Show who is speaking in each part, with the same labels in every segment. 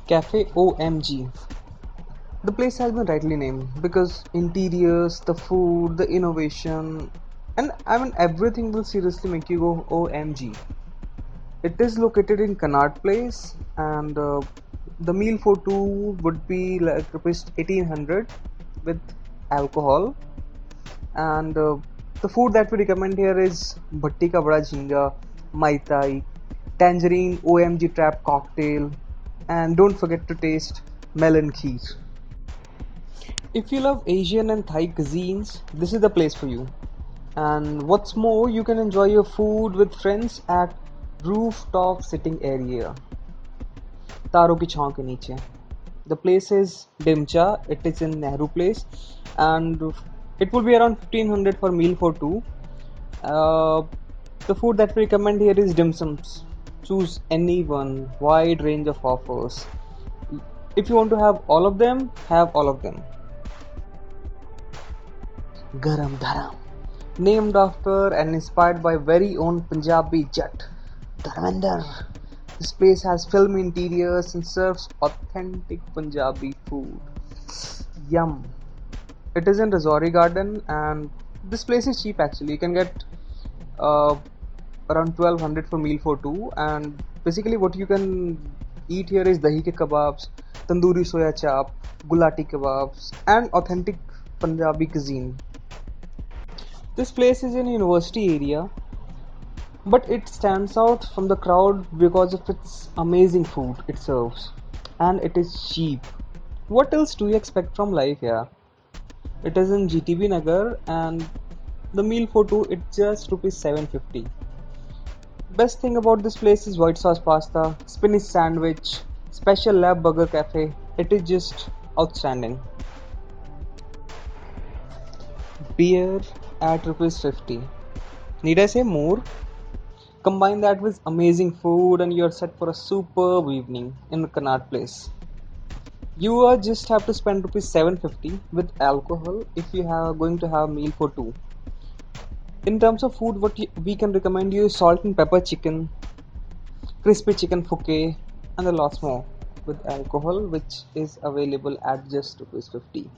Speaker 1: Cafe OMG. The place has been rightly named because interiors, the food, the innovation, and I mean everything will seriously make you go OMG. It is located in Connaught Place, and the meal for two would be like rupees 1800 with alcohol. And the food that we recommend here is bhatti ka bada jhinga, mai tai, tangerine OMG trap cocktail, and don't forget to taste melon kheer. If you love Asian and Thai cuisines, this is the place for you. And what's more, you can enjoy your food with friends at rooftop sitting area. तारों की छांव के नीचे. The place is Dimcha. It is in Nehru Place, and it will be around 1500 for meal for two. Uh, the food that we recommend here is dim sums. Choose any one. Wide range of offers. If you want to have all of them, have all of them. Garam Dharam, named after and inspired by very own Punjabi Jat, Dharmender. This place has film interiors and serves authentic Punjabi food. Yum. It is in Razouri Garden, and this place is cheap actually. You can get uh, around 1200 for meal for two, and basically what you can eat here is dahi ke kebabs, tandoori soya chap, gulati kebabs, and authentic Punjabi cuisine. This place is in university area, but it stands out from the crowd because of its amazing food it serves, and it is cheap. What else do you expect from life here? It is in GTB Nagar, and the meal for two it's just rupees 750. Best thing about this place is white sauce pasta, spinach sandwich, special lab burger cafe. It is just outstanding. Beer at rupees 50. Need I say more? Combine that with amazing food and you're set for a superb evening in the Connaught Place. You just have to spend rupees 750 with alcohol if you are going to have meal for two. In terms of food, we can recommend you salt and pepper chicken, crispy chicken fouquet, and a lot more with alcohol, which is available at just rupees 50.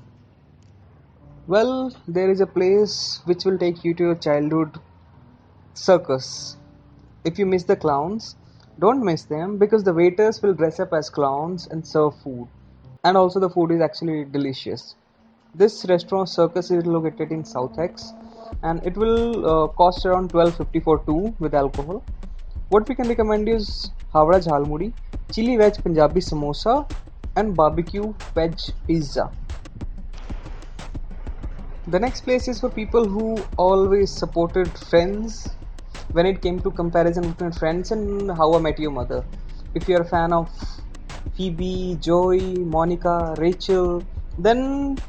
Speaker 1: Well, there is a place which will take you to your childhood circus. If you miss the clowns, don't miss them because the waiters will dress up as clowns and serve food. And also, the food is actually delicious. This restaurant circus is located in South X, and it will cost around 1250 for two with alcohol. What we can recommend is Havra Jhalmuri, chili veg Punjabi samosa, and barbecue veg pizza. The next place is for people who always supported Friends when it came to comparison between Friends and How I Met Your Mother. If you're a fan of Phoebe, Joey, Monica, Rachel, then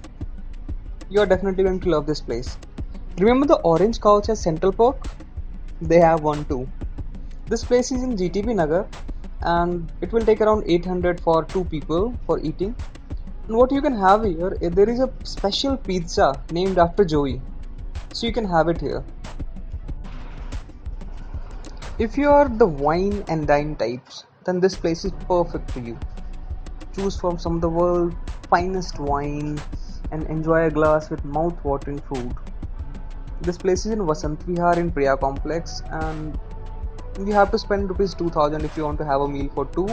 Speaker 1: you're definitely going to love this place. Remember the orange couch at Central Park? They have one too. This place is in GTB Nagar, and it will take around 800 for two people for eating. And what you can have here, there is a special pizza named after Joey, so you can have it here. If you are the wine and dine types, then this place is perfect for you. Choose from some of the world's finest wine and enjoy a glass with mouth-watering food. This place is in Vasant Vihar in Priya Complex, and you have to spend rupees 2000 if you want to have a meal for two.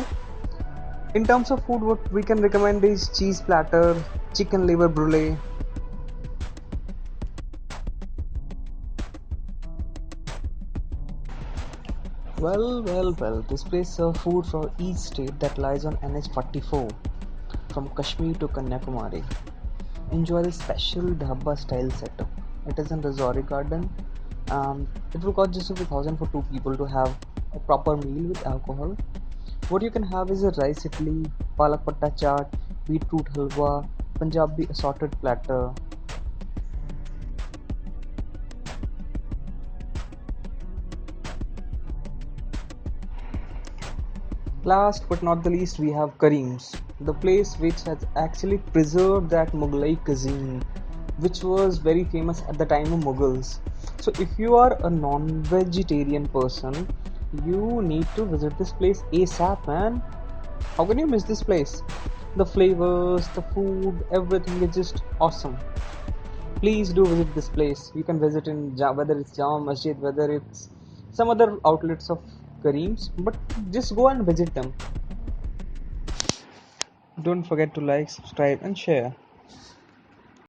Speaker 1: In terms of food, what we can recommend is cheese platter, chicken liver brulee. Well, this place serves food for each state that lies on NH44, from Kashmir to Kanyakumari. Enjoy the special dhaba style setup. It is in Razouri Garden, and it will cost just 1000 for two people to have a proper meal with alcohol. What you can have is a rice idli, palak patta chaat, beetroot halwa, Punjabi assorted platter. Last but not the least, we have Kareem's, the place which has actually preserved that Mughlai cuisine, which was very famous at the time of Mughals. So, if you are a non vegetarian person, you need to visit this place ASAP, man. How can you miss this place? The flavors, the food, everything is just awesome. Please do visit this place. You can visit in whether it's Jama Masjid, whether it's some other outlets of Kareem's, but just go and visit them. Don't forget to like, subscribe, and share.